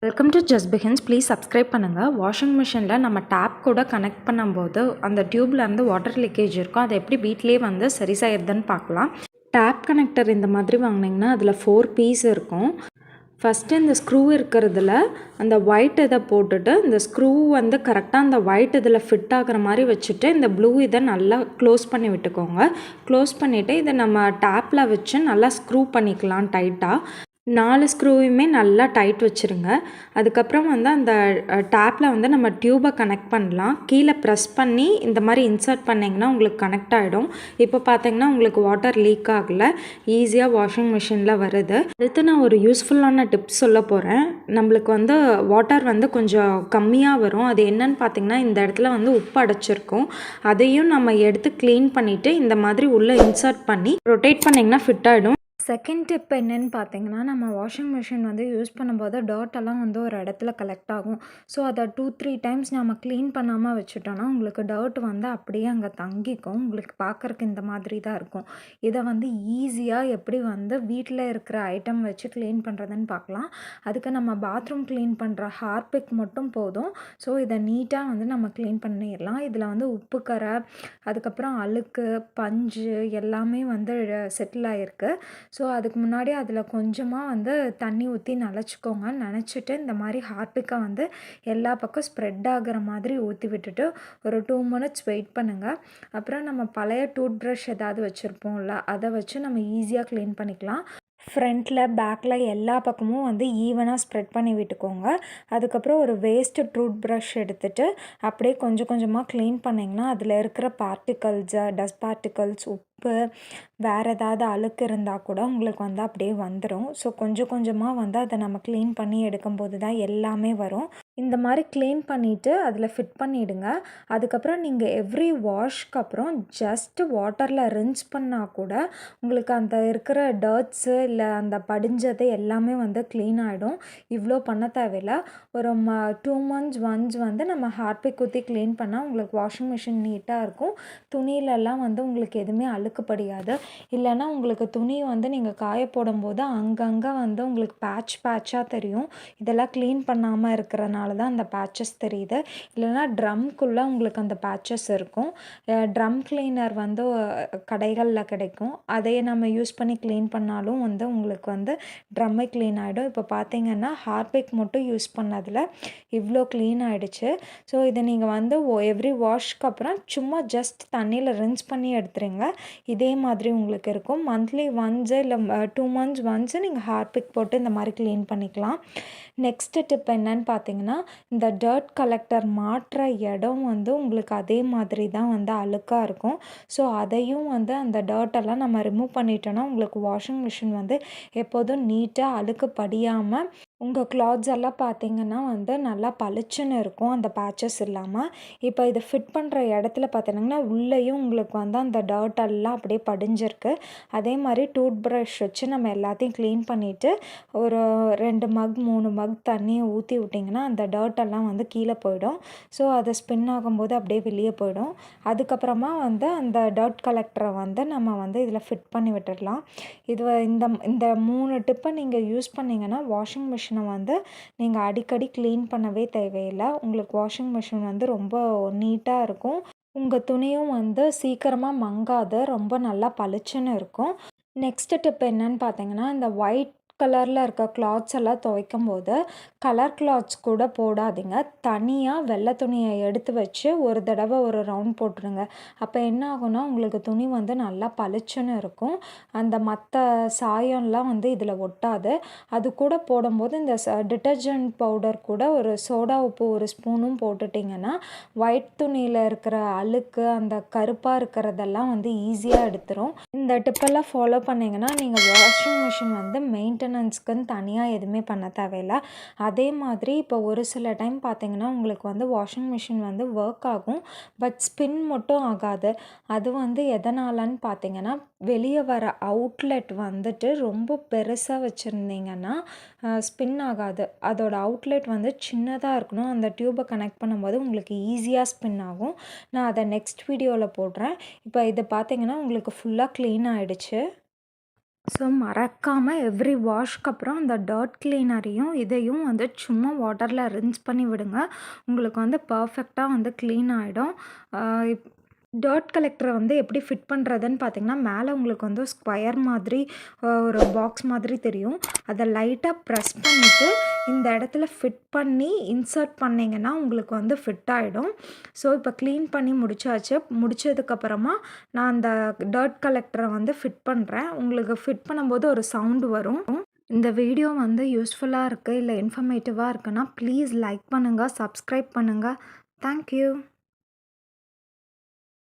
Welcome to just begins. Please subscribe பண்ணுங்கள். Washing மிஷினில் நம்ம டேப் கூட கனெக்ட் பண்ணும்போது அந்த டியூப்லேருந்து வாட்டர் லீக்கேஜ் இருக்கும். அதை எப்படி வீட்டிலே வந்து சரி செய்யறதுன்னு பார்க்கலாம். டேப் கனெக்டர் இந்த மாதிரி வாங்கினீங்கன்னா அதில் 4 பீஸ் இருக்கும். ஃபஸ்ட்டு இந்த ஸ்க்ரூ இருக்கிறதுல அந்த ஒயிட் இதை போட்டுட்டு இந்த ஸ்க்ரூ வந்து கரெக்டாக அந்த ஒயிட் இதில் ஃபிட் ஆகிற மாதிரி வச்சுட்டு இந்த ப்ளூ இதை நல்லா க்ளோஸ் பண்ணி விட்டுக்கோங்க. க்ளோஸ் பண்ணிவிட்டு இதை நம்ம டேப்பில் வச்சு நல்லா ஸ்க்ரூ பண்ணிக்கலாம் டைட்டாக. 4 ஸ்க்ரூவையுமே நல்லா டைட் வச்சுருங்க. அதுக்கப்புறம் வந்து அந்த டேப்பில் வந்து நம்ம டியூபை கனெக்ட் பண்ணலாம். கீழே ப்ரெஸ் பண்ணி இந்த மாதிரி இன்சர்ட் பண்ணிங்கன்னா உங்களுக்கு கனெக்ட் ஆகிடும். இப்போ பார்த்தீங்கன்னா உங்களுக்கு வாட்டர் லீக் ஆகலை, ஈஸியாக வாஷிங் மிஷினில் வருது. அடுத்து நான் ஒரு யூஸ்ஃபுல்லான டிப்ஸ் சொல்ல போகிறேன். நம்மளுக்கு வந்து வாட்டர் வந்து கொஞ்சம் கம்மியாக வரும். அது என்னன்னு பார்த்தீங்கன்னா இந்த இடத்துல வந்து உப்பு அடைச்சிருக்கும். அதையும் நம்ம எடுத்து க்ளீன் பண்ணிவிட்டு இந்த மாதிரி உள்ளே இன்சர்ட் பண்ணி ரொட்டேட் பண்ணிங்கன்னா ஃபிட் ஆகிடும். செகண்ட் டிப் என்னென்னு பார்த்தீங்கன்னா, நம்ம வாஷிங் மிஷின் வந்து யூஸ் பண்ணும்போது டர்ட்டெல்லாம் வந்து ஒரு இடத்துல கலெக்ட் ஆகும். ஸோ அதை 2-3 டைம்ஸ் நம்ம க்ளீன் பண்ணாமல் வச்சுட்டோன்னா உங்களுக்கு டர்ட் வந்து அப்படியே அங்கே தங்கிக்கும். உங்களுக்கு பார்க்குறக்கு இந்த மாதிரி தான் இருக்கும். இதை வந்து ஈஸியாக எப்படி வந்து வீட்டில் இருக்கிற ஐட்டம் வச்சு க்ளீன் பண்ணுறதுன்னு பார்க்கலாம். அதுக்கு நம்ம பாத்ரூம் க்ளீன் பண்ணுற ஹார்பிக் மட்டும் போதும். ஸோ இதை நீட்டாக வந்து நம்ம க்ளீன் பண்ணிடலாம். இதில் வந்து உப்பு கரை, அதுக்கப்புறம் அழுக்கு, பஞ்சு எல்லாமே வந்து செட்டில் ஆகிருக்கு. ஸோ அதுக்கு முன்னாடி அதில் கொஞ்சமாக வந்து தண்ணி ஊற்றி நனைச்சிக்கோங்க. நனைச்சிட்டு இந்த மாதிரி ஹார்பிக்கை வந்து எல்லா பக்கம் ஸ்ப்ரெட் ஆகிற மாதிரி ஊற்றி விட்டுட்டு ஒரு 2 மினிட்ஸ் வெயிட் பண்ணுங்கள். அப்புறம் நம்ம பழைய டூத் ப்ரஷ் ஏதாவது வச்சுருப்போம்ல, அதை வச்சு நம்ம ஈஸியாக க்ளீன் பண்ணிக்கலாம். ஃப்ரண்ட்டில், பேக்கில் எல்லா பக்கமும் வந்து ஈவனாக ஸ்ப்ரெட் பண்ணி விட்டுக்கோங்க. அதுக்கப்புறம் ஒரு வேஸ்ட்டு டூத் ப்ரஷ் எடுத்துகிட்டு அப்படியே கொஞ்சம் கொஞ்சமாக க்ளீன் பண்ணிங்கன்னா அதில் இருக்கிற பார்ட்டிகல்ஸு, டஸ்ட் பார்ட்டிகல்ஸ், உப்பு, வேறு ஏதாவது அழுக்கு இருந்தால் கூட உங்களுக்கு வந்து அப்படியே வந்துடும். ஸோ கொஞ்சம் கொஞ்சமாக வந்து அதை நம்ம க்ளீன் பண்ணி எடுக்கும்போது தான் எல்லாமே வரும். இந்த மாதிரி க்ளீன் பண்ணிவிட்டு அதில் ஃபிட் பண்ணிவிடுங்க. அதுக்கப்புறம் நீங்கள் எவ்ரி வாஷ்க்கு அப்புறம் ஜஸ்ட்டு வாட்டரில் ரின்ஸ் பண்ணால் கூட உங்களுக்கு அந்த இருக்கிற டர்ட்ஸு இல்லை அந்த படிஞ்சது எல்லாமே வந்து க்ளீன் ஆகிடும். இவ்வளோ பண்ண தேவையில்லை. ஒரு 2 months ஒன்ஸ் வந்து நம்ம ஹார்பிக் ஊற்றி க்ளீன் பண்ணால் உங்களுக்கு வாஷிங் மிஷின் நீட்டாக இருக்கும். துணியிலலாம் வந்து உங்களுக்கு எதுவுமே அழுக்கு படியாது. இல்லைன்னா உங்களுக்கு துணி வந்து நீங்கள் காய போடும்போது அங்கங்கே வந்து உங்களுக்கு பேட்சாக தெரியும். இதெல்லாம் க்ளீன் பண்ணாமல் இருக்கிறனால தான் அந்த பேட்சஸ் தெரியுது. இல்லைன்னா ட்ரம்குள்ளே உங்களுக்கு அந்த பேட்சஸ் இருக்கும். ட்ரம் கிளீனர் வந்து கடைகளில் கிடைக்கும். அதையே நம்ம யூஸ் பண்ணி க்ளீன் பண்ணாலும் வந்து உங்களுக்கு வந்து ட்ரம்மே க்ளீன் ஆகிடும். இப்போ பார்த்தீங்கன்னா ஹார்பிக் மட்டும் யூஸ் பண்ணதில் இவ்வளோ க்ளீன் ஆகிடுச்சு. ஸோ இதை நீங்கள் வந்து எவ்ரி வாஷ்க்கு அப்புறம் சும்மா ஜஸ்ட் தண்ணியில் ரின்ஸ் பண்ணி எடுத்துருங்க. இதே மாதிரி உங்களுக்கு இருக்கும். மந்த்லி ஒன்ஸு இல்லை 2 months ஒன்ஸு நீங்கள் ஹார்பிக் போட்டு இந்த மாதிரி க்ளீன் பண்ணிக்கலாம். நெக்ஸ்ட்டு டிப் என்னன்னு பார்த்தீங்கன்னா, இந்த டர்ட் கலெக்டர் மாட்டுற இடம் வந்து உங்களுக்கு அதே மாதிரி தான் வந்து அழுக்காக இருக்கும். ஸோ அதையும் வந்து அந்த டர்ட்டெல்லாம் நம்ம ரிமூவ் பண்ணிட்டோன்னா உங்களுக்கு வாஷிங் மிஷின் வந்து எப்போதும் நீட்டாக அழுக்கு படியாமல் உங்கள் கிளாத்ஸ் எல்லாம் பார்த்தீங்கன்னா வந்து நல்லா பளிச்சுன்னு இருக்கும், அந்த பேட்சஸ் இல்லாமல். இப்போ இதை ஃபிட் பண்ணுற இடத்துல பார்த்தீங்கன்னா உள்ளேயும் உங்களுக்கு வந்து அந்த டர்ட்டெல்லாம் அப்படியே படிஞ்சிருக்கு. அதே மாதிரி டூத் ப்ரஷ் வச்சு நம்ம எல்லாத்தையும் க்ளீன் பண்ணிவிட்டு ஒரு 2 மக் 3 மக் தண்ணியை ஊற்றி விட்டிங்கன்னா அந்த டர்ட்டெல்லாம் வந்து கீழே போயிடும். ஸோ அதை ஸ்பின் ஆகும்போது அப்படியே வெளியே போயிடும். அதுக்கப்புறமா வந்து அந்த டர்ட் கலெக்டரை வந்து நம்ம வந்து இதில் ஃபிட் பண்ணி விட்டுடலாம். இது இந்த இந்த 3 டிப்பை நீங்கள் யூஸ் பண்ணிங்கன்னா வாஷிங் மிஷினை வந்து நீங்கள் அடிக்கடி க்ளீன் பண்ணவே தேவையில்லை. உங்களுக்கு வாஷிங் மிஷின் வந்து ரொம்ப நீட்டாக இருக்கும். உங்கள் துணியும் வந்து சீக்கிரமாக மங்காது, ரொம்ப நல்லா பளிச்சுன்னு இருக்கும். நெக்ஸ்ட்டு டிப் என்னன்னு பார்த்தீங்கன்னா, இந்த ஒயிட் கலரில் இருக்க கிளாத்ஸ் எல்லாம் துவைக்கும் போது கலர் கிளாத்ஸ் கூட போடாதீங்க. தனியாக வெள்ளை துணியை எடுத்து வச்சு ஒரு தடவை ஒரு ரவுண்ட் போட்டுருங்க. அப்போ என்ன ஆகும்னா உங்களுக்கு துணி வந்து நல்லா பளிச்சுன்னு இருக்கும். அந்த மற்ற சாயம்லாம் வந்து இதில் ஒட்டாது. அது கூட போடும்போது இந்த டிட்டர்ஜென்ட் பவுடர் கூட ஒரு சோடா உப்பு 1 ஸ்பூனும் போட்டுட்டிங்கன்னா ஒயிட் துணியில் இருக்கிற அழுக்கு, அந்த கருப்பாக இருக்கிறதெல்லாம் வந்து ஈஸியாக எடுத்துரும். இந்த டிப்பெல்லாம் ஃபாலோ பண்ணிங்கன்னா நீங்கள் வாஷிங் மிஷின் வந்து மெயின்டெனன்ஸ்க்குன்னு தனியாக எதுவுமே பண்ண தேவையில்லை. அதே மாதிரி இப்போ ஒரு சில டைம் பார்த்தீங்கன்னா உங்களுக்கு வந்து வாஷிங் மிஷின் வந்து ஒர்க் ஆகும், பட் ஸ்பின் மட்டும் ஆகாது. அது வந்து எதனாலன்னு பார்த்தீங்கன்னா வெளியே வர அவுட்லெட் வந்துட்டு ரொம்ப பெருசாக வச்சுருந்தீங்கன்னா ஸ்பின் ஆகாது. அதோட அவுட்லெட் வந்து சின்னதாக இருக்கணும். அந்த டியூபை கனெக்ட் பண்ணும்போது உங்களுக்கு ஈஸியாக ஸ்பின் ஆகும். நான் அதை நெக்ஸ்ட் வீடியோவில் போடுறேன். இப்போ இது பார்த்தீங்கன்னா உங்களுக்கு ஃபுல்லாக க்ளீன் ஆகிடுச்சு. ஸோ மறக்காமல் எவ்ரி வாஷ்க்கு அப்புறம் அந்த டர்ட் கிளீனரையும் இதையும் வந்து சும்மா வாட்டரில் ரின்ஸ் பண்ணி விடுங்க. உங்களுக்கு வந்து பர்ஃபெக்டாக வந்து க்ளீன் ஆகிடும். டர்ட் கலெக்டரை வந்து எப்படி ஃபிட் பண்ணுறதுன்னு பார்த்தீங்கன்னா, மேலே உங்களுக்கு வந்து ஸ்கொயர் மாதிரி ஒரு பாக்ஸ் மாதிரி தெரியும். அதை லைட்டாக ப்ரெஸ் பண்ணிவிட்டு இந்த இடத்துல ஃபிட் பண்ணி இன்சர்ட் பண்ணிங்கன்னா உங்களுக்கு வந்து ஃபிட் ஆகிடும். ஸோ இப்போ க்ளீன் பண்ணி முடிச்சாச்சு. முடிச்சதுக்கப்புறமா நான் அந்த டர்ட் கலெக்டரை வந்து ஃபிட் பண்ணுறேன். உங்களுக்கு ஃபிட் பண்ணும்போது ஒரு சவுண்டு வரும். இந்த வீடியோ வந்து யூஸ்ஃபுல்லாக இருக்குது இல்லை இன்ஃபர்மேட்டிவாக இருக்குன்னா ப்ளீஸ் லைக் பண்ணுங்கள், சப்ஸ்கிரைப் பண்ணுங்கள். தேங்க்யூ.